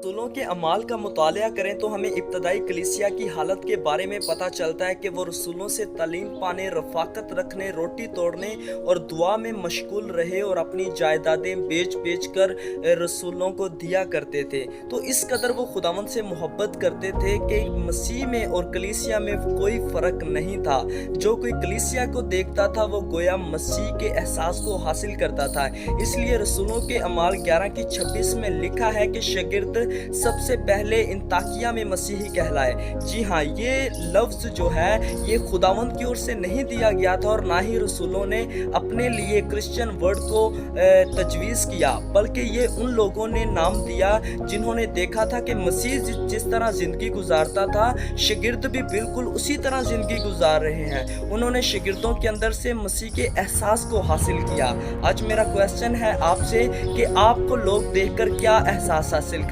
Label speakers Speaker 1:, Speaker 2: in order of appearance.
Speaker 1: रसूलों के अमाल का मुतालिया करें तो हमें इब्तदाई कलीसिया की हालत के बारे में पता चलता है कि वो रसूलों से तालीम पाने, रफ़ाकत रखने, रोटी तोड़ने और दुआ में मशगूल रहे और अपनी जायदादें बेच बेच कर रसूलों को दिया करते थे। तो इस कदर वो खुदावंद से मोहब्बत करते थे कि मसीह में और कलीसिया में कोई फ़र्क नहीं था। जो कोई कलीसिया को देखता था वो गोया मसीह के एहसास को हासिल करता था। इसलिए रसूलों के अमाल 11:26 में लिखा है कि शागिर्द सबसे पहले इंताकिया में मसीही कहलाए। जी हाँ, ये लफ्ज़ जो है ये खुदावंद की ओर से नहीं दिया गया था और ना ही रसूलों ने अपने लिए क्रिश्चियन वर्ड को तजवीज़ किया, बल्कि ये उन लोगों ने नाम दिया जिन्होंने देखा था कि मसीह जिस तरह ज़िंदगी गुजारता था, शागिर्द भी बिल्कुल उसी तरह ज़िंदगी गुजार रहे हैं। उन्होंने शागिर्दों के अंदर से मसीह के एहसास को हासिल किया। आज मेरा क्वेश्चन है आपसे कि आपको लोग देखकर क्या एहसास हासिल